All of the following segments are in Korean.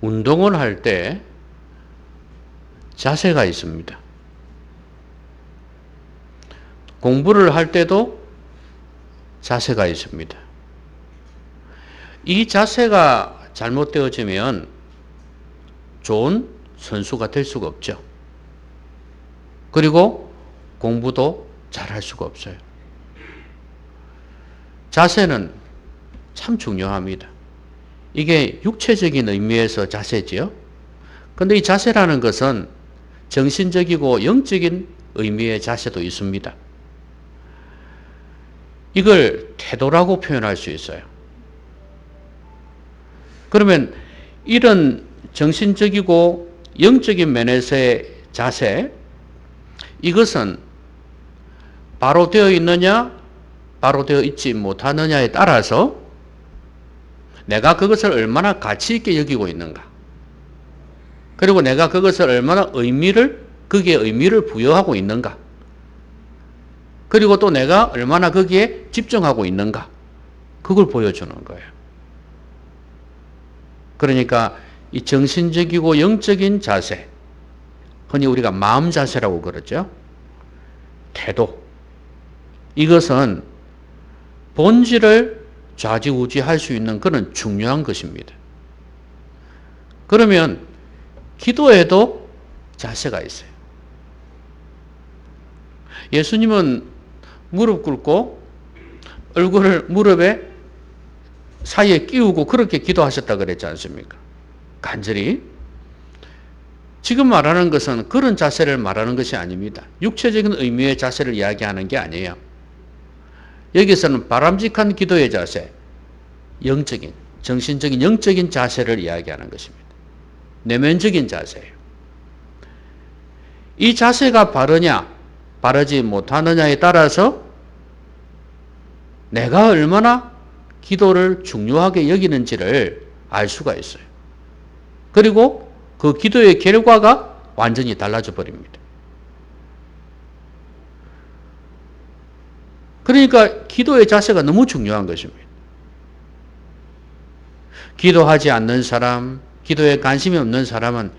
운동을 할 때 자세가 있습니다. 공부를 할 때도 자세가 있습니다. 이 자세가 잘못되어지면 좋은 선수가 될 수가 없죠. 그리고 공부도 잘할 수가 없어요. 자세는 참 중요합니다. 이게 육체적인 의미에서 자세지요. 근데 이 자세라는 것은 정신적이고 영적인 의미의 자세도 있습니다. 이걸 태도라고 표현할 수 있어요. 그러면 이런 정신적이고 영적인 면에서의 자세, 이것은 바로 되어 있느냐, 바로 되어 있지 못하느냐에 따라서 내가 그것을 얼마나 가치 있게 여기고 있는가, 그리고 내가 그것을 얼마나 거기에 의미를 부여하고 있는가, 그리고 또 내가 얼마나 거기에 집중하고 있는가, 그걸 보여주는 거예요. 그러니까 이 정신적이고 영적인 자세, 흔히 우리가 마음 자세라고 그러죠. 태도. 이것은 본질을 좌지우지할 수 있는 그런 중요한 것입니다. 그러면 기도에도 자세가 있어요. 예수님은 무릎 꿇고 얼굴을 무릎에 사이에 끼우고 그렇게 기도하셨다 그랬지 않습니까? 간절히. 지금 말하는 것은 그런 자세를 말하는 것이 아닙니다. 육체적인 의미의 자세를 이야기하는 게 아니에요. 여기서는 바람직한 기도의 자세, 영적인, 정신적인 영적인 자세를 이야기하는 것입니다. 내면적인 자세예요. 이 자세가 바르냐, 바르지 못하느냐에 따라서 내가 얼마나 기도를 중요하게 여기는지를 알 수가 있어요. 그리고 그 기도의 결과가 완전히 달라져 버립니다. 그러니까 기도의 자세가 너무 중요한 것입니다. 기도하지 않는 사람, 기도에 관심이 없는 사람은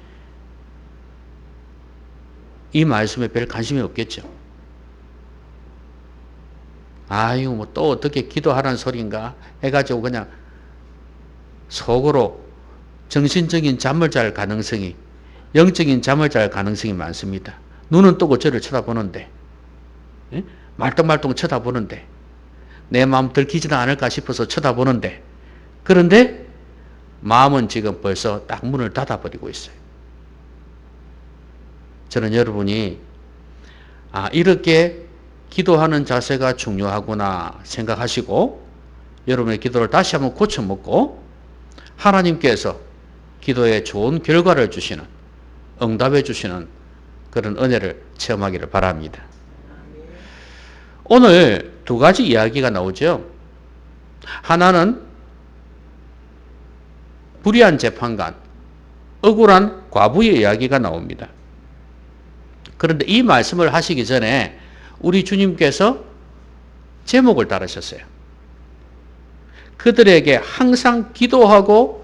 이 말씀에 별 관심이 없겠죠. 아유, 뭐 또 어떻게 기도하라는 소린가 해가지고 그냥 속으로 정신적인 잠을 잘 가능성이, 영적인 잠을 잘 가능성이 많습니다. 눈은 뜨고 저를 쳐다보는데, 말똥말똥 쳐다보는데, 내 마음 들키지는 않을까 싶어서 쳐다보는데, 그런데 마음은 지금 벌써 딱 문을 닫아버리고 있어요. 저는 여러분이 이렇게 기도하는 자세가 중요하구나 생각하시고 여러분의 기도를 다시 한번 고쳐먹고 하나님께서 기도에 좋은 결과를 주시는, 응답해 주시는 그런 은혜를 체험하기를 바랍니다. 오늘 두 가지 이야기가 나오죠. 하나는 불의한 재판관, 억울한 과부의 이야기가 나옵니다. 그런데 이 말씀을 하시기 전에 우리 주님께서 제목을 달으셨어요. 그들에게 항상 기도하고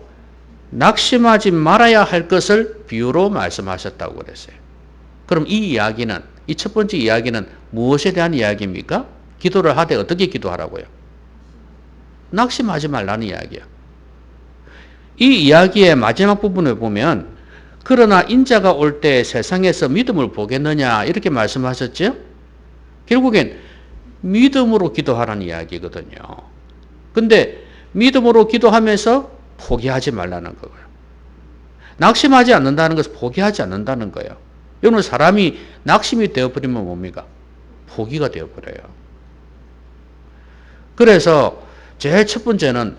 낙심하지 말아야 할 것을 비유로 말씀하셨다고 그랬어요. 그럼 이 이야기는, 이 첫 번째 이야기는 무엇에 대한 이야기입니까? 기도를 하되 어떻게 기도하라고요? 낙심하지 말라는 이야기예요. 이 이야기의 마지막 부분을 보면 그러나 인자가 올 때 세상에서 믿음을 보겠느냐 이렇게 말씀하셨죠? 결국엔 믿음으로 기도하라는 이야기거든요. 근데 믿음으로 기도하면서 포기하지 말라는 거고요. 낙심하지 않는다는 것은 포기하지 않는다는 거예요. 여러분, 사람이 낙심이 되어버리면 뭡니까? 포기가 되어버려요. 그래서 제일 첫 번째는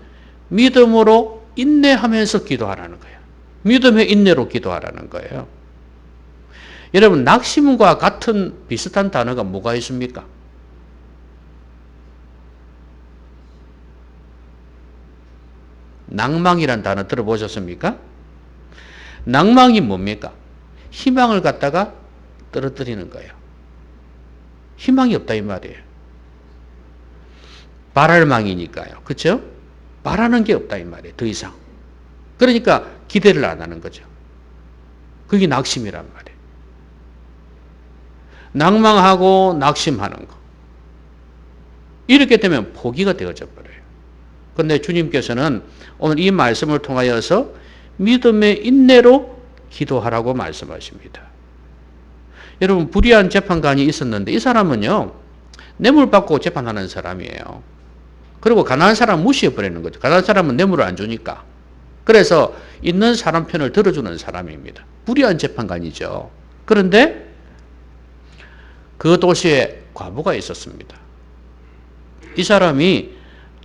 믿음으로 인내하면서 기도하라는 거예요. 믿음의 인내로 기도하라는 거예요. 여러분, 낙심과 같은 비슷한 단어가 뭐가 있습니까? 낭망이란 단어 들어보셨습니까? 낭망이 뭡니까? 희망을 갖다가 떨어뜨리는 거예요. 희망이 없다 이 말이에요. 바랄 망이니까요. 그렇죠? 바라는 게 없다 이 말이에요. 더 이상. 그러니까 기대를 안 하는 거죠. 그게 낙심이란 말이에요. 낭망하고 낙심하는 거. 이렇게 되면 포기가 되어져 버려요. 그런데 주님께서는 오늘 이 말씀을 통하여서 믿음의 인내로 기도하라고 말씀하십니다. 여러분, 불의한 재판관이 있었는데 이 사람은요, 뇌물 받고 재판하는 사람이에요. 그리고 가난한 사람 무시해버리는 거죠. 가난한 사람은 뇌물을 안 주니까. 그래서 있는 사람 편을 들어주는 사람입니다. 불의한 재판관이죠. 그런데 그 도시에 과부가 있었습니다. 이 사람이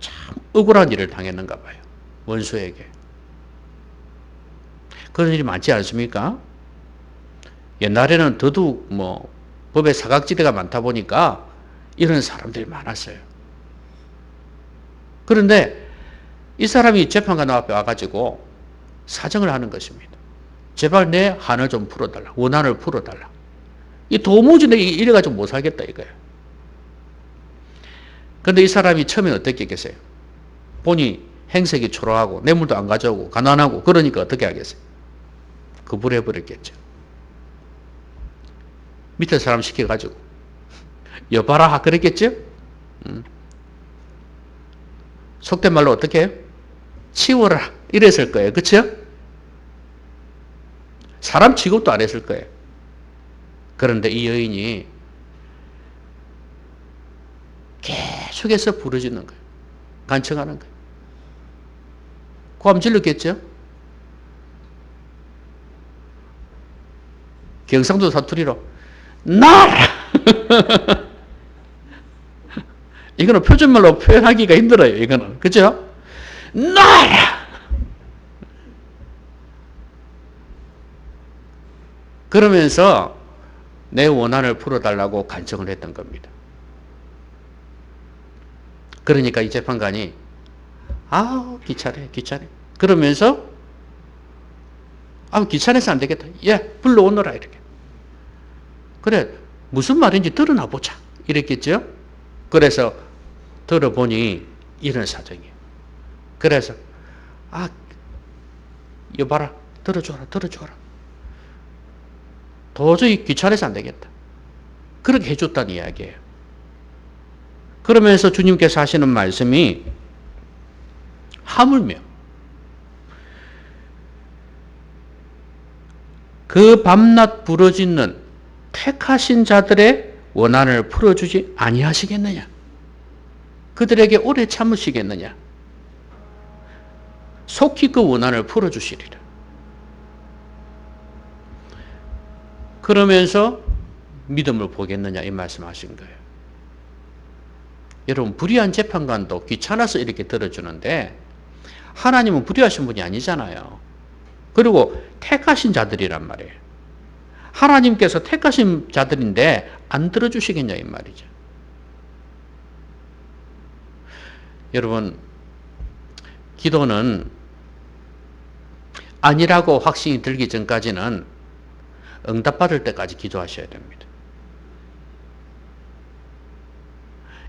참 억울한 일을 당했는가 봐요. 원수에게. 그런 일이 많지 않습니까? 옛날에는 더더욱 법의 사각지대가 많다 보니까 이런 사람들이 많았어요. 그런데 이 사람이 재판관 앞에 와가지고 사정을 하는 것입니다. 제발 내 한을 좀 풀어달라. 원한을 풀어달라. 이 도무지 내가 이래가지고 못 살겠다 이거예요. 그런데 이 사람이 처음에 어떻게 했겠어요? 본이 행색이 초라하고 뇌물도 안 가져오고 가난하고 그러니까 어떻게 하겠어요? 거부해버렸겠죠. 밑에 사람 시켜가지고 여봐라 그랬겠죠? 속된 말로 어떻게 해요? 치워라 이랬을 거예요. 그렇죠? 사람 취급도 안 했을 거예요. 그런데 이 여인이 계속해서 부르짖는 거예요. 간청하는 거예요. 고함 질렀겠죠? 경상도 사투리로 나라! 이거는 표준말로 표현하기가 힘들어요. 이거는. 그죠? 나라! 그러면서 내 원한을 풀어달라고 간청을 했던 겁니다. 그러니까 이 재판관이 귀찮아. 그러면서 귀찮아서 안 되겠다. 불러오너라 이렇게. 그래 무슨 말인지 들어나 보자 이랬겠죠. 그래서 들어보니 이런 사정이에요. 그래서 여봐라 들어줘라. 도저히 귀찮아서 안 되겠다. 그렇게 해줬다는 이야기예요. 그러면서 주님께서 하시는 말씀이 하물며 그 밤낮 부르짖는 택하신 자들의 원한을 풀어주지 아니하시겠느냐? 그들에게 오래 참으시겠느냐? 속히 그 원한을 풀어주시리라. 그러면서 믿음을 보겠느냐 이 말씀하신 거예요. 여러분 불의한 재판관도 귀찮아서 이렇게 들어주는데 하나님은 불의하신 분이 아니잖아요. 그리고 택하신 자들이란 말이에요. 하나님께서 택하신 자들인데 안 들어주시겠냐 이 말이죠. 여러분 기도는 아니라고 확신이 들기 전까지는 응답받을 때까지 기도하셔야 됩니다.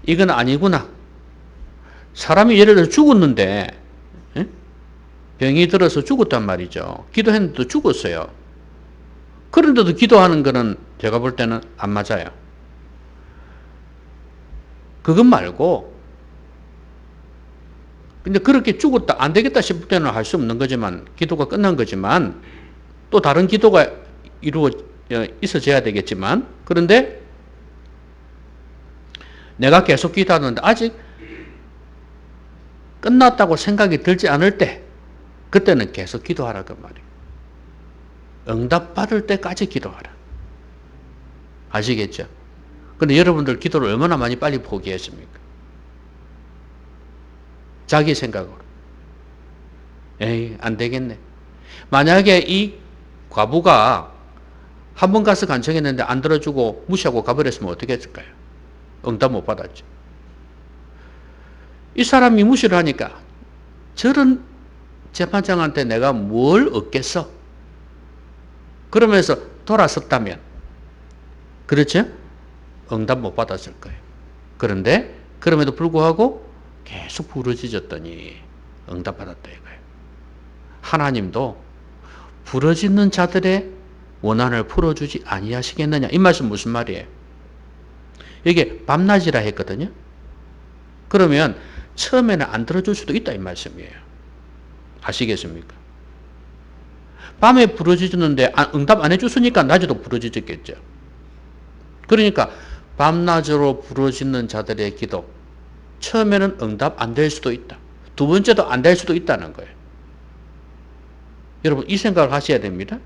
이건 아니구나. 사람이 예를 들어 죽었는데 병이 들어서 죽었단 말이죠. 기도했는데도 죽었어요. 그런데도 기도하는 거는 제가 볼 때는 안 맞아요. 그것 말고 근데 그렇게 죽었다 안 되겠다 싶을 때는 할 수 없는 거지만 기도가 끝난 거지만 또 다른 기도가 있어져야 되겠지만 그런데 내가 계속 기도하는데 아직 끝났다고 생각이 들지 않을 때 그때는 계속 기도하라 그 말이에요. 응답받을 때까지 기도하라. 아시겠죠? 근데 여러분들 기도를 얼마나 많이 빨리 포기했습니까? 자기 생각으로. 안 되겠네. 만약에 이 과부가 한 번 가서 간청했는데 안 들어주고 무시하고 가버렸으면 어떻게 했을까요? 응답 못 받았죠. 이 사람이 무시를 하니까 저런 재판장한테 내가 뭘 얻겠어? 그러면서 돌아섰다면 그렇죠? 응답 못 받았을 거예요. 그런데 그럼에도 불구하고 계속 부르짖었더니 응답 받았다 이거예요. 하나님도 부르짖는 자들의 원한을 풀어주지 아니하시겠느냐. 이 말씀 무슨 말이에요? 이게 밤낮이라 했거든요. 그러면 처음에는 안 들어줄 수도 있다 이 말씀이에요. 아시겠습니까? 밤에 부르짖었는데 응답 안 해줬으니까 낮에도 부르짖었겠죠. 그러니까 밤낮으로 부르짖는 자들의 기도, 처음에는 응답 안 될 수도 있다. 두 번째도 안 될 수도 있다는 거예요. 여러분 이 생각을 하셔야 됩니다.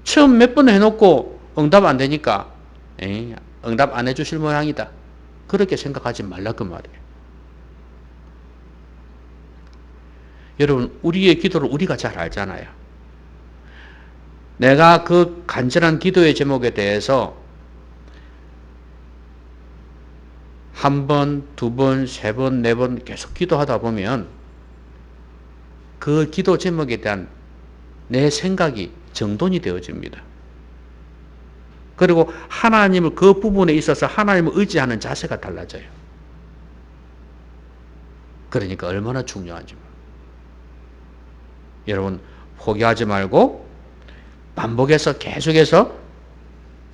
처음 몇 번 해놓고 응답 안 되니까 응답 안 해주실 모양이다. 그렇게 생각하지 말라 그 말이에요. 여러분 우리의 기도를 우리가 잘 알잖아요. 내가 그 간절한 기도의 제목에 대해서 한 번, 두 번, 세 번, 네 번 계속 기도하다 보면 그 기도 제목에 대한 내 생각이 정돈이 되어집니다. 그리고 하나님을 그 부분에 있어서 하나님을 의지하는 자세가 달라져요. 그러니까 얼마나 중요한지. 여러분 포기하지 말고 반복해서 계속해서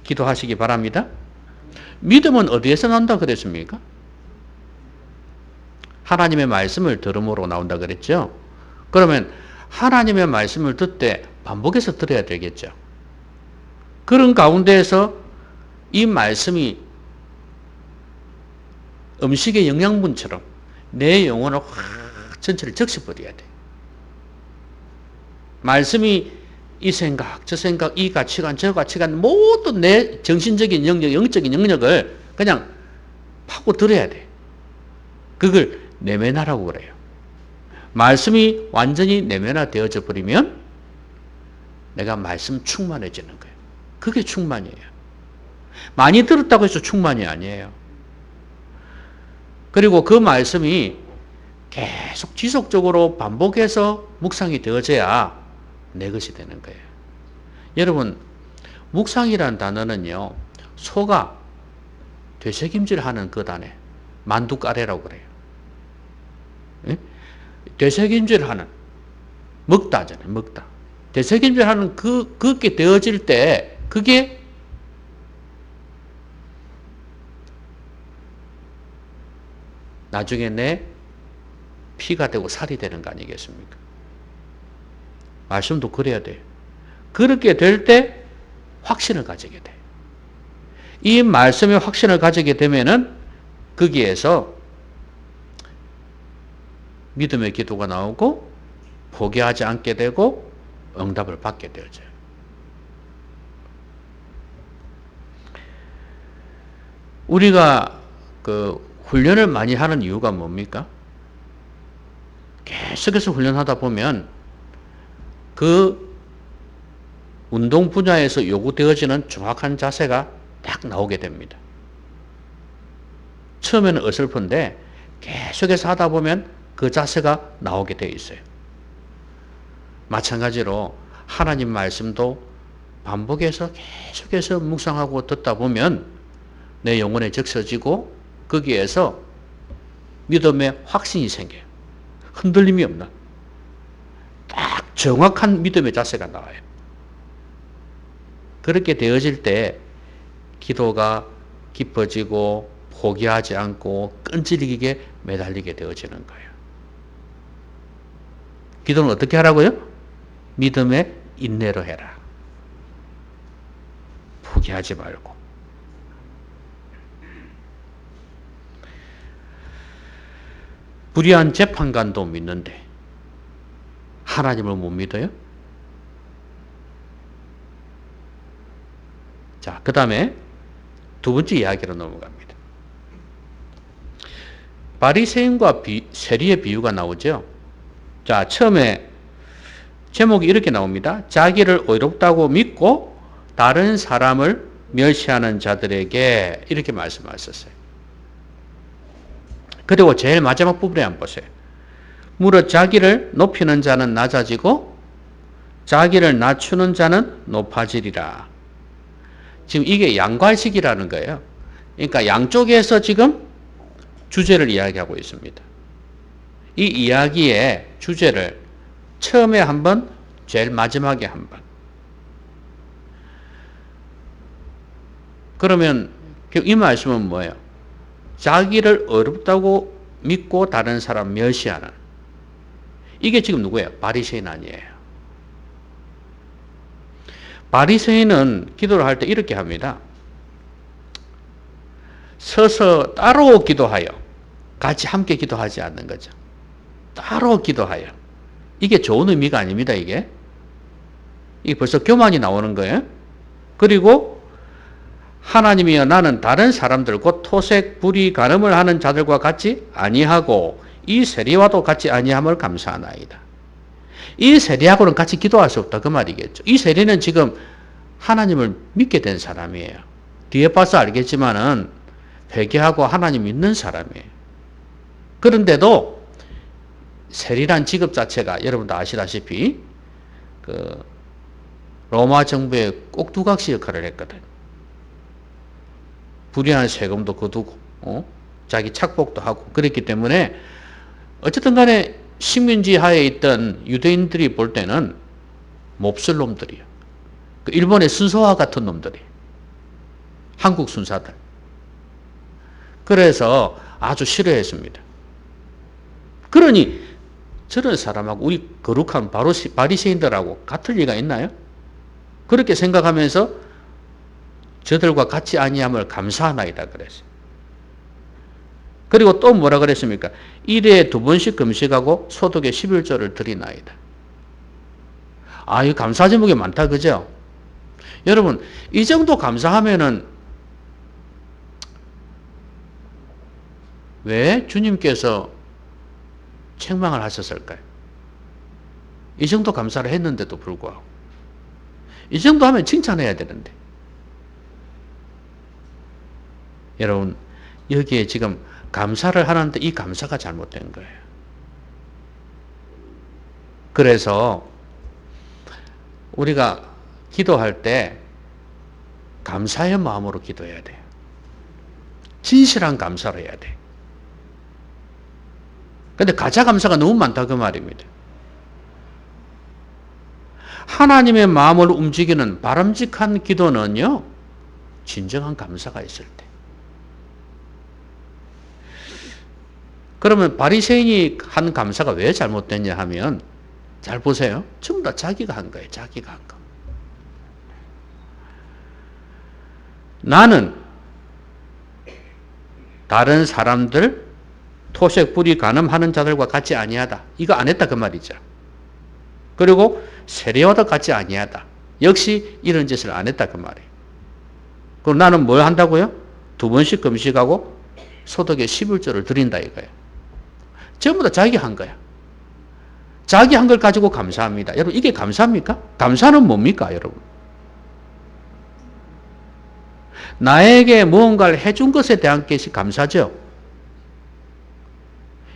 기도하시기 바랍니다. 믿음은 어디에서 나온다 그랬습니까? 하나님의 말씀을 들음으로 나온다 그랬죠. 그러면 하나님의 말씀을 듣되 반복해서 들어야 되겠죠. 그런 가운데에서 이 말씀이 음식의 영양분처럼 내 영혼을 확 전체를 적셔버려야 돼. 말씀이 이 생각, 저 생각, 이 가치관, 저 가치관 모든 내 정신적인 영역, 영적인 영역을 그냥 파고 들어야 돼. 그걸 내면화라고 그래요. 말씀이 완전히 내면화 되어져 버리면 내가 말씀 충만해지는 거예요. 그게 충만이에요. 많이 들었다고 해서 충만이 아니에요. 그리고 그 말씀이 계속 지속적으로 반복해서 묵상이 되어져야 내 것이 되는 거예요. 여러분 묵상이라는 단어는요, 소가 되새김질하는 그 단에 만두가래라고 그래요. 예? 되새김질하는 먹다잖아요. 먹다. 되새김질하는 그게 되어질 때 그게 나중에 내 피가 되고 살이 되는 거 아니겠습니까? 말씀도 그래야 돼요. 그렇게 될 때 확신을 가지게 돼요. 이 말씀에 확신을 가지게 되면은 거기에서 믿음의 기도가 나오고 포기하지 않게 되고 응답을 받게 되어져요. 우리가 그 훈련을 많이 하는 이유가 뭡니까? 계속해서 훈련하다 보면 그 운동 분야에서 요구되어지는 정확한 자세가 딱 나오게 됩니다. 처음에는 어설픈데 계속해서 하다 보면 그 자세가 나오게 되어 있어요. 마찬가지로 하나님 말씀도 반복해서 계속해서 묵상하고 듣다 보면 내 영혼에 적셔지고 거기에서 믿음의 확신이 생겨요. 흔들림이 없나? 딱 정확한 믿음의 자세가 나와요. 그렇게 되어질 때 기도가 깊어지고 포기하지 않고 끈질기게 매달리게 되어지는 거예요. 기도는 어떻게 하라고요? 믿음의 인내로 해라. 포기하지 말고. 불의한 재판관도 믿는데 하나님을 못 믿어요? 자, 그 다음에 두 번째 이야기로 넘어갑니다. 바리새인과 세리의 비유가 나오죠. 자, 처음에 제목이 이렇게 나옵니다. 자기를 의롭다고 믿고 다른 사람을 멸시하는 자들에게 이렇게 말씀하셨어요. 그리고 제일 마지막 부분에 한번 보세요. 무릇 자기를 높이는 자는 낮아지고 자기를 낮추는 자는 높아지리라. 지금 이게 양괄식이라는 거예요. 그러니까 양쪽에서 지금 주제를 이야기하고 있습니다. 이 이야기의 주제를 처음에 한번 제일 마지막에 한 번. 그러면 이 말씀은 뭐예요? 자기를 어렵다고 믿고 다른 사람 멸시하는. 이게 지금 누구예요? 바리새인 아니에요. 바리새인은 기도를 할 때 이렇게 합니다. 서서 따로 기도하여 같이 함께 기도하지 않는 거죠. 따로 기도하여. 이게 좋은 의미가 아닙니다, 이게. 이게 벌써 교만이 나오는 거예요. 그리고 하나님이여 나는 다른 사람들 곧 토색, 불의, 간음을 하는 자들과 같이 아니하고 이 세리와도 같이 아니함을 감사하나이다. 이 세리하고는 같이 기도할 수 없다 그 말이겠죠. 이 세리는 지금 하나님을 믿게 된 사람이에요. 뒤에 봐서 알겠지만은 회개하고 하나님 믿는 사람이에요. 그런데도 세리란 직업 자체가 여러분도 아시다시피 그 로마 정부의 꼭두각시 역할을 했거든. 불의한 세금도 거두고 자기 착복도 하고 그랬기 때문에 어쨌든 간에 식민지 하에 있던 유대인들이 볼 때는 몹쓸 놈들이에요. 그 일본의 순서와 같은 놈들이. 한국 순사들. 그래서 아주 싫어했습니다. 그러니 저런 사람하고 우리 거룩한 바리새인들하고 같을 리가 있나요? 그렇게 생각하면서 저들과 같이 아니함을 감사하나이다 그랬어요. 그리고 또 뭐라 그랬습니까? 1회에 2번씩 금식하고 소득의 11조를 드리나이다. 아, 이 감사 제목이 많다, 그죠? 여러분, 이 정도 감사하면은 왜 주님께서 책망을 하셨을까요? 이 정도 감사를 했는데도 불구하고. 이 정도 하면 칭찬해야 되는데. 여러분, 여기에 지금 감사를 하는데 이 감사가 잘못된 거예요. 그래서 우리가 기도할 때 감사의 마음으로 기도해야 돼요. 진실한 감사를 해야 돼. 근데 가짜 감사가 너무 많다 그 말입니다. 하나님의 마음을 움직이는 바람직한 기도는요, 진정한 감사가 있을 때. 그러면 바리새인이 한 감사가 왜 잘못됐냐 하면 잘 보세요. 전부 다 자기가 한 거예요. 자기가 한 거. 나는 다른 사람들 토색, 불의, 간음하는 자들과 같이 아니하다. 이거 안 했다 그 말이죠. 그리고 세리와도 같이 아니하다. 역시 이런 짓을 안 했다 그 말이에요. 그럼 나는 뭘 한다고요? 2번씩 금식하고 소득의 11조를 드린다 이거예요. 전부 다 자기 한 거야. 자기 한 걸 가지고 감사합니다. 여러분 이게 감사입니까? 감사는 뭡니까 여러분? 나에게 무언가를 해준 것에 대한 것이 감사죠.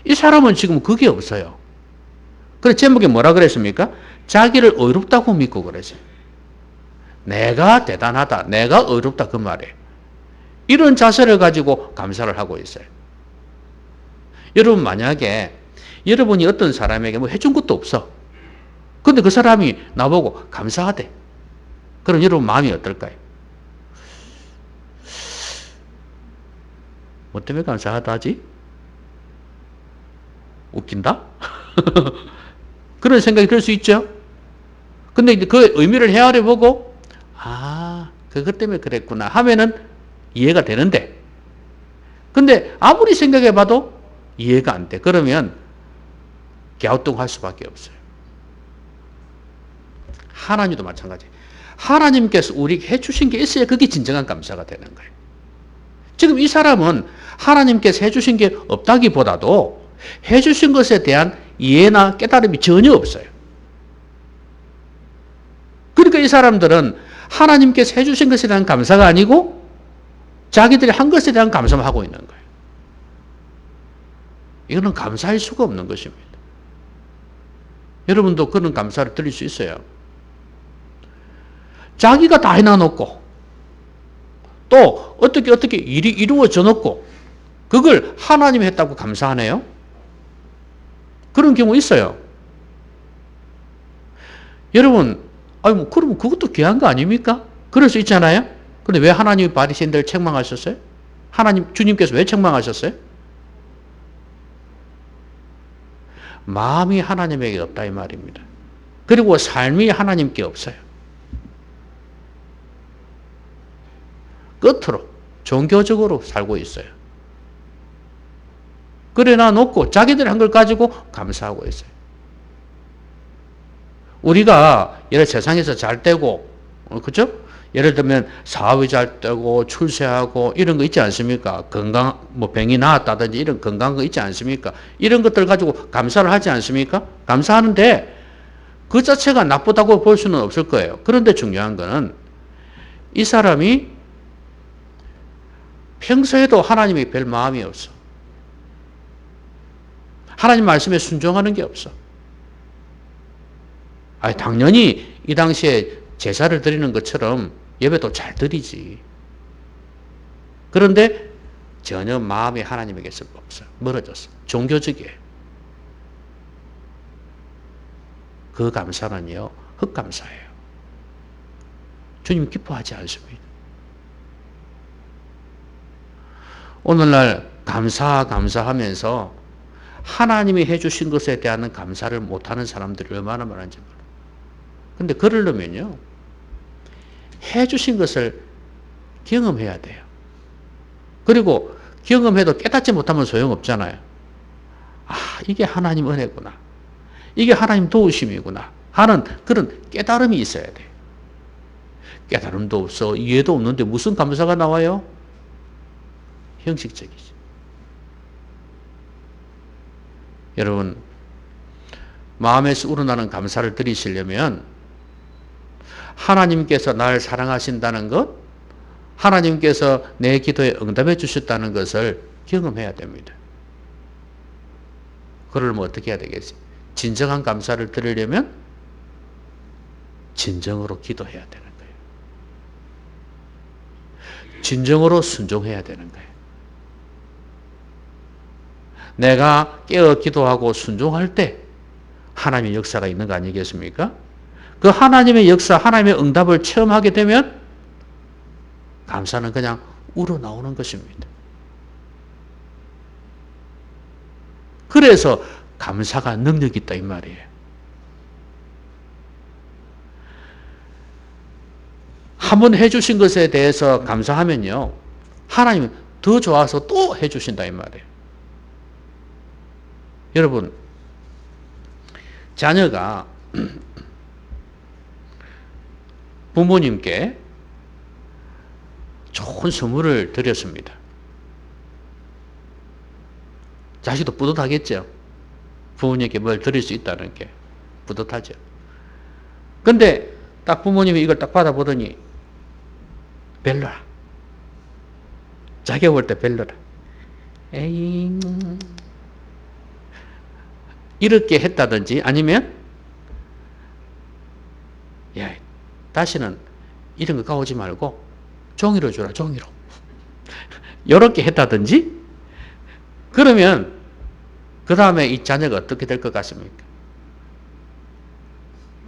이 사람은 지금 그게 없어요. 그래서 제목에 뭐라 그랬습니까? 자기를 어렵다고 믿고 그랬어요. 내가 대단하다. 내가 어렵다 그 말이에요. 이런 자세를 가지고 감사를 하고 있어요. 여러분 만약에 여러분이 어떤 사람에게 뭐 해준 것도 없어. 근데 그 사람이 나보고 감사하대. 그럼 여러분 마음이 어떨까요? 뭐 때문에 감사하다 하지? 웃긴다? 그런 생각이 들 수 있죠? 근데 그 의미를 헤아려 보고, 아, 그것 때문에 그랬구나 하면은 이해가 되는데, 근데 아무리 생각해 봐도 이해가 안 돼. 그러면 갸우뚱할 수밖에 없어요. 하나님도 마찬가지. 하나님께서 우리에게 해주신 게 있어야 그게 진정한 감사가 되는 거예요. 지금 이 사람은 하나님께서 해주신 게 없다기보다도 해주신 것에 대한 이해나 깨달음이 전혀 없어요. 그러니까 이 사람들은 하나님께서 해주신 것에 대한 감사가 아니고 자기들이 한 것에 대한 감사만 하고 있는 거예요. 이거는 감사할 수가 없는 것입니다. 여러분도 그런 감사를 드릴 수 있어요. 자기가 다 해놔놓고 또 어떻게 일이 이루어져 놓고 그걸 하나님이 했다고 감사하네요. 그런 경우 있어요. 여러분, 아니 뭐 그러면 그것도 귀한 거 아닙니까? 그럴 수 있잖아요. 근데 왜 하나님이 바리새인들을 책망하셨어요? 하나님 주님께서 왜 책망하셨어요? 마음이 하나님에게 없다 이 말입니다. 그리고 삶이 하나님께 없어요. 끝으로 종교적으로 살고 있어요. 그래 놔놓고 자기들이 한 걸 가지고 감사하고 있어요. 우리가 예를 세상에서 잘 되고, 그죠? 예를 들면 사업이 잘 되고 출세하고 이런 거 있지 않습니까? 건강, 뭐 병이 나았다든지 이런 건강한 거 있지 않습니까? 이런 것들 가지고 감사를 하지 않습니까? 감사하는데 그 자체가 나쁘다고 볼 수는 없을 거예요. 그런데 중요한 거는 이 사람이 평소에도 하나님이 별 마음이 없어. 하나님 말씀에 순종하는 게 없어. 아니, 당연히 이 당시에 제사를 드리는 것처럼 예배도 잘 드리지. 그런데 전혀 마음이 하나님에게서 없어. 멀어졌어. 종교적이에요. 그 감사는요, 흑감사예요. 주님 기뻐하지 않습니다. 오늘날 감사하면서 하나님이 해주신 것에 대한 감사를 못하는 사람들이 얼마나 많은지 몰라요. 근데 그러려면요, 해주신 것을 경험해야 돼요. 그리고 경험해도 깨닫지 못하면 소용없잖아요. 아, 이게 하나님 은혜구나. 이게 하나님 도우심이구나 하는 그런 깨달음이 있어야 돼요. 깨달음도 없어, 이해도 없는데 무슨 감사가 나와요? 형식적이지. 여러분, 마음에서 우러나는 감사를 드리시려면 하나님께서 나를 사랑하신다는 것, 하나님께서 내 기도에 응답해 주셨다는 것을 경험해야 됩니다. 그러면 어떻게 해야 되겠어요? 진정한 감사를 드리려면 진정으로 기도해야 되는 거예요. 진정으로 순종해야 되는 거예요. 내가 깨어 기도하고 순종할 때 하나님의 역사가 있는 거 아니겠습니까? 그 하나님의 역사, 하나님의 응답을 체험하게 되면 감사는 그냥 우러나오는 것입니다. 그래서 감사가 능력이 있다 이 말이에요. 한번 해주신 것에 대해서 감사하면요, 하나님은 더 좋아서 또 해주신다 이 말이에요. 여러분, 자녀가 부모님께 좋은 선물을 드렸습니다. 자식도 뿌듯하겠죠. 부모님께 뭘 드릴 수 있다는 게 뿌듯하죠. 근데 딱 부모님이 이걸 딱 받아보더니 별로라. 자기가 볼 때 별로라. 에이, 이렇게 했다든지 아니면 야, 다시는 이런 거 가오지 말고 종이로 주라, 종이로. 이렇게 했다든지 그러면 그 다음에 이 자녀가 어떻게 될 것 같습니까?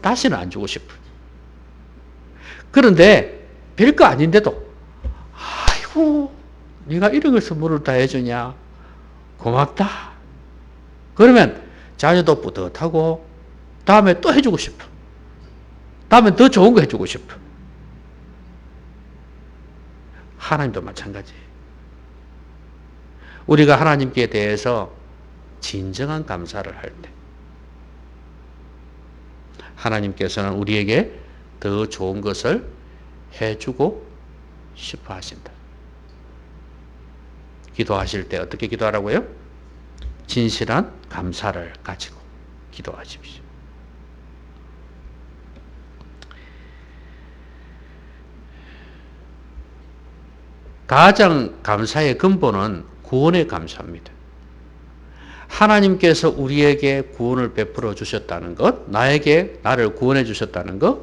다시는 안 주고 싶어요. 그런데 별거 아닌데도 아이고 네가 이런 걸 선물을 다 해주냐 고맙다. 그러면 자녀도 뿌듯하고 다음에 또 해주고 싶어. 다음에 더 좋은 거 해주고 싶어. 하나님도 마찬가지예요. 우리가 하나님께 대해서 진정한 감사를 할 때 하나님께서는 우리에게 더 좋은 것을 해주고 싶어 하신다. 기도하실 때 어떻게 기도하라고요? 진실한 감사를 가지고 기도하십시오. 가장 감사의 근본은 구원에 감사합니다. 하나님께서 우리에게 구원을 베풀어 주셨다는 것, 나를 구원해 주셨다는 것,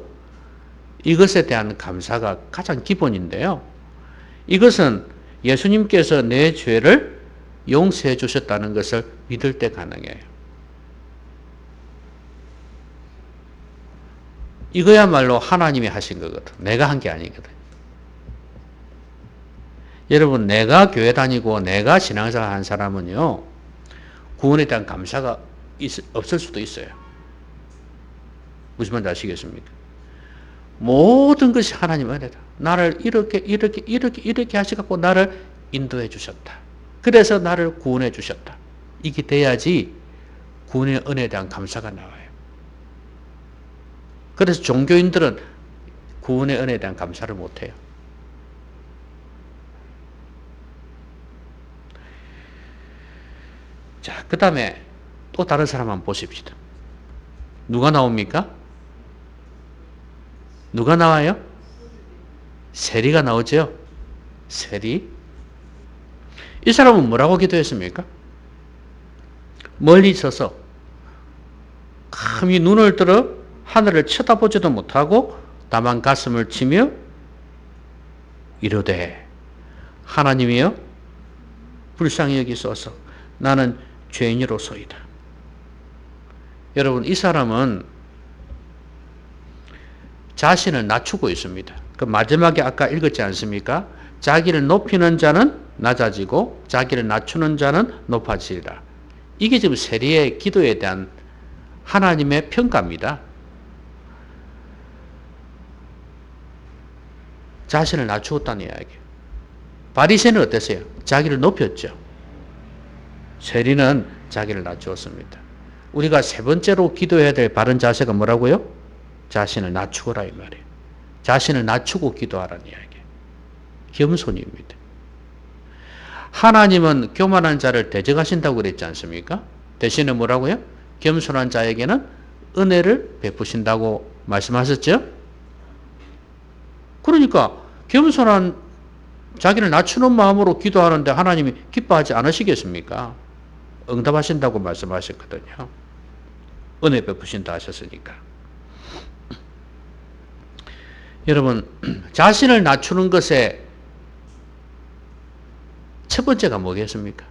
이것에 대한 감사가 가장 기본인데요. 이것은 예수님께서 내 죄를 용서해 주셨다는 것을 믿을 때 가능해요. 이거야말로 하나님이 하신 거거든. 내가 한 게 아니거든. 여러분, 내가 교회 다니고 내가 신앙생활 한 사람은요, 구원에 대한 감사가 없을 수도 있어요. 무슨 말인지 아시겠습니까? 모든 것이 하나님 은혜다. 나를 이렇게 하셔갖고 나를 인도해 주셨다. 그래서 나를 구원해 주셨다. 이게 돼야지 구원의 은혜에 대한 감사가 나와요. 그래서 종교인들은 구원의 은혜에 대한 감사를 못해요. 자, 그 다음에 또 다른 사람 한번 보십시다. 누가 나옵니까? 누가 나와요? 세리가 나오죠? 세리. 이 사람은 뭐라고 기도했습니까? 멀리 서서 감히 눈을 들어 하늘을 쳐다보지도 못하고 다만 가슴을 치며 이르되 하나님이여 불쌍히 여기소서 나는 죄인으로소이다. 여러분, 이 사람은 자신을 낮추고 있습니다. 그 마지막에 아까 읽었지 않습니까? 자기를 높이는 자는 낮아지고 자기를 낮추는 자는 높아지리라. 이게 지금 세리의 기도에 대한 하나님의 평가입니다. 자신을 낮추었다는 이야기예요. 바리새인은 어땠어요? 자기를 높였죠. 세리는 자기를 낮추었습니다. 우리가 세 번째로 기도해야 될 바른 자세가 뭐라고요? 자신을 낮추거라 이 말이에요. 자신을 낮추고 기도하라는 이야기예요. 겸손입니다. 하나님은 교만한 자를 대적하신다고 그랬지 않습니까? 대신에 뭐라고요? 겸손한 자에게는 은혜를 베푸신다고 말씀하셨죠? 그러니까 겸손한 자기를 낮추는 마음으로 기도하는데 하나님이 기뻐하지 않으시겠습니까? 응답하신다고 말씀하셨거든요. 은혜 베푸신다 하셨으니까. 여러분, 자신을 낮추는 것의 첫 번째가 뭐겠습니까?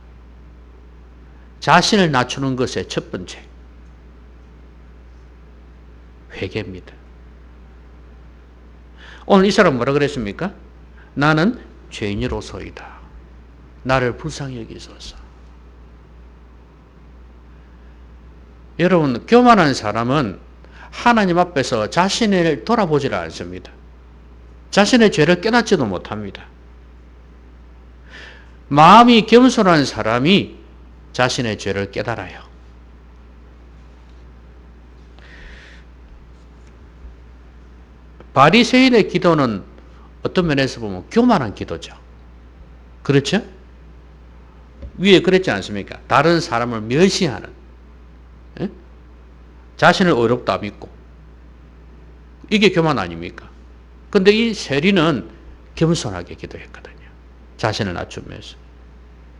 자신을 낮추는 것의 첫 번째. 회개입니다. 오늘 이 사람 뭐라 그랬습니까? 나는 죄인으로소이다. 나를 불쌍히 여기소서. 여러분, 교만한 사람은 하나님 앞에서 자신을 돌아보지를 않습니다. 자신의 죄를 깨닫지도 못합니다. 마음이 겸손한 사람이 자신의 죄를 깨달아요. 바리새인의 기도는 어떤 면에서 보면 교만한 기도죠. 그렇죠? 위에 그랬지 않습니까? 다른 사람을 멸시하는, 예? 자신을 어렵다 믿고, 이게 교만 아닙니까? 근데 이 세리는 겸손하게 기도했거든요. 자신을 낮추면서.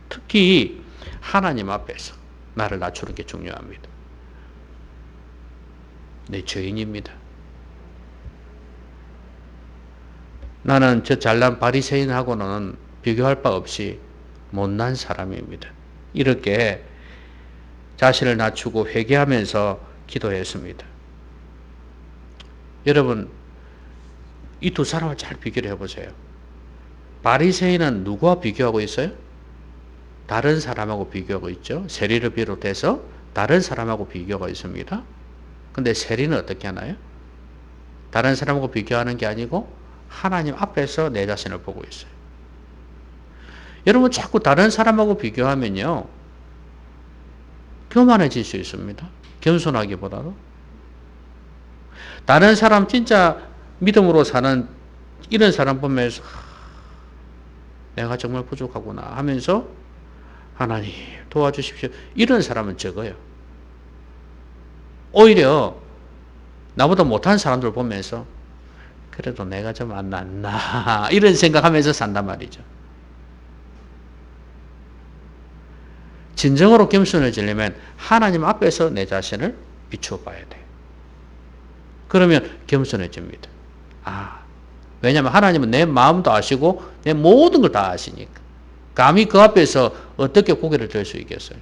특히 하나님 앞에서 나를 낮추는 게 중요합니다. 내 죄인입니다. 나는 저 잘난 바리새인하고는 비교할 바 없이 못난 사람입니다. 이렇게 자신을 낮추고 회개하면서 기도했습니다. 여러분, 이 두 사람을 잘 비교를 해보세요. 바리새인은 누구와 비교하고 있어요? 다른 사람하고 비교하고 있죠. 세리를 비롯해서 다른 사람하고 비교가 있습니다. 근데 세리는 어떻게 하나요? 다른 사람하고 비교하는 게 아니고 하나님 앞에서 내 자신을 보고 있어요. 여러분, 자꾸 다른 사람하고 비교하면요, 교만해질 수 있습니다. 겸손하기보다도. 다른 사람 진짜 믿음으로 사는 이런 사람 보면서 내가 정말 부족하구나 하면서 하나님 도와주십시오. 이런 사람은 적어요. 오히려 나보다 못한 사람들 보면서 그래도 내가 좀 안 낫나 이런 생각하면서 산단 말이죠. 진정으로 겸손해지려면 하나님 앞에서 내 자신을 비추어 봐야 돼요. 그러면 겸손해집니다. 왜냐하면 하나님은 내 마음도 아시고 내 모든 걸 다 아시니까. 감히 그 앞에서 어떻게 고개를 들 수 있겠어요?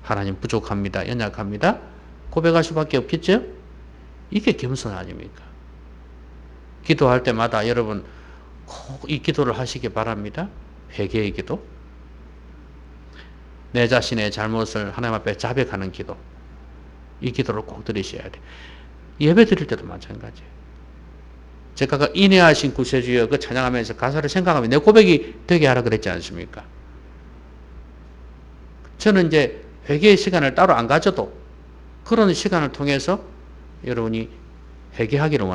하나님 부족합니다. 연약합니다. 고백할 수밖에 없겠죠? 이게 겸손 아닙니까? 기도할 때마다 여러분 꼭 이 기도를 하시기 바랍니다. 회개의 기도. 내 자신의 잘못을 하나님 앞에 자백하는 기도. 이 기도를 꼭 드리셔야 돼. 예배 드릴 때도 마찬가지예요. 제가 그 인내하신 구세주여 그 찬양하면서 가사를 생각하면 내 고백이 되게 하라 그랬지 않습니까? 저는 이제 회개의 시간을 따로 안 가져도 그런 시간을 통해서 여러분이 회개하기를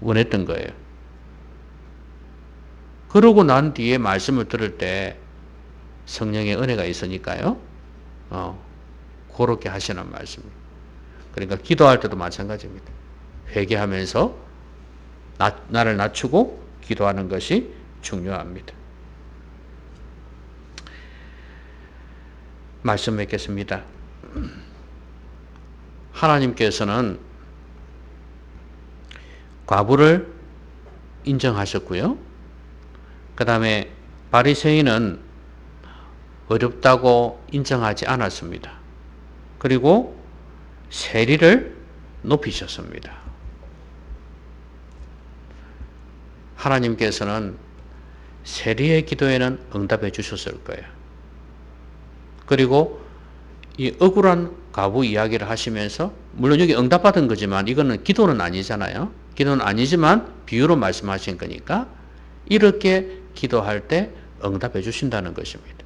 원했던 거예요. 그러고 난 뒤에 말씀을 들을 때 성령의 은혜가 있으니까요. 그렇게 하시는 말씀입니다. 그러니까 기도할 때도 마찬가지입니다. 회개하면서 나를 낮추고 기도하는 것이 중요합니다. 말씀 맺겠습니다. 하나님께서는 과부를 인정하셨고요. 그 다음에 바리새인은 어렵다고 인정하지 않았습니다. 그리고 세리를 높이셨습니다. 하나님께서는 세리의 기도에는 응답해 주셨을 거예요. 그리고 이 억울한 과부 이야기를 하시면서 물론 여기 응답받은 거지만 이거는 기도는 아니잖아요. 기도는 아니지만 비유로 말씀하신 거니까 이렇게 기도할 때 응답해 주신다는 것입니다.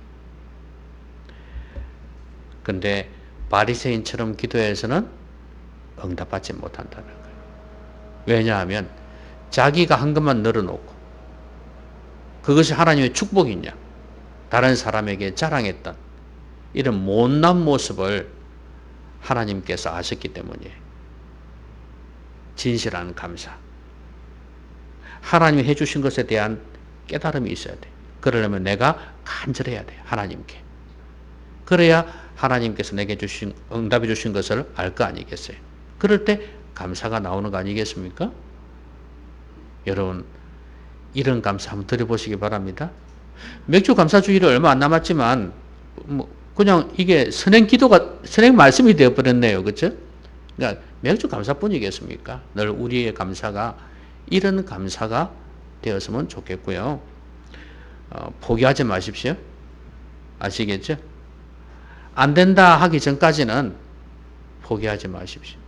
근데 바리새인처럼 기도해서는 응답받지 못한다는 거예요. 왜냐하면 자기가 한 것만 늘어놓고 그것이 하나님의 축복이냐 다른 사람에게 자랑했던 이런 못난 모습을 하나님께서 아셨기 때문이에요. 진실한 감사. 하나님이 해주신 것에 대한 깨달음이 있어야 돼. 그러려면 내가 간절해야 돼. 하나님께. 그래야 하나님께서 내게 응답해 주신 것을 알 거 아니겠어요. 그럴 때 감사가 나오는 거 아니겠습니까? 여러분 이런 감사 한번 드려보시기 바랍니다. 맥주 감사주의를 얼마 안 남았지만 그냥 이게 선행 말씀이 되어버렸네요. 그렇죠? 그러니까 맥주 감사뿐이겠습니까? 늘 우리의 감사가 이런 감사가 되었으면 좋겠고요. 포기하지 마십시오. 아시겠죠? 안 된다 하기 전까지는 포기하지 마십시오.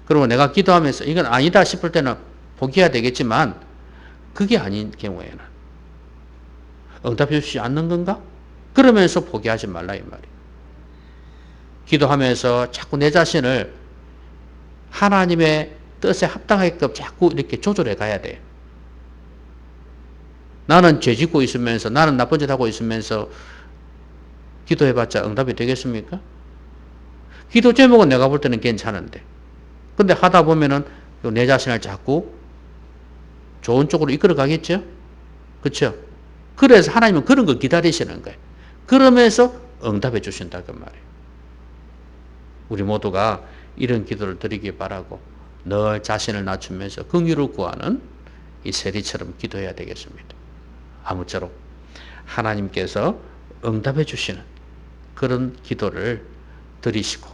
그리고 내가 기도하면서 이건 아니다 싶을 때는 포기해야 되겠지만 그게 아닌 경우에는 응답해 주시지 않는 건가? 그러면서 포기하지 말라 이 말이에요. 기도하면서 자꾸 내 자신을 하나님의 뜻에 합당하게끔 자꾸 이렇게 조절해 가야 돼요. 나는 죄 짓고 있으면서 나는 나쁜 짓 하고 있으면서 기도해봤자 응답이 되겠습니까? 기도 제목은 내가 볼 때는 괜찮은데 근데 하다 보면은 내 자신을 자꾸 좋은 쪽으로 이끌어 가겠죠? 그렇죠? 그래서 하나님은 그런 거 기다리시는 거예요. 그러면서 응답해 주신다 그 말이에요. 우리 모두가 이런 기도를 드리기 바라고 늘 자신을 낮추면서 긍휼을 구하는 이 세리처럼 기도해야 되겠습니다. 아무쪼록 하나님께서 응답해 주시는 그런 기도를 드리시고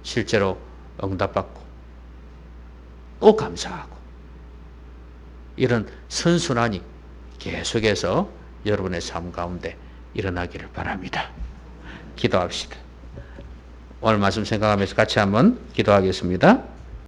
실제로 응답받고 또 감사하고 이런 선순환이 계속해서 여러분의 삶 가운데 일어나기를 바랍니다. 기도합시다. 오늘 말씀 생각하면서 같이 한번 기도하겠습니다.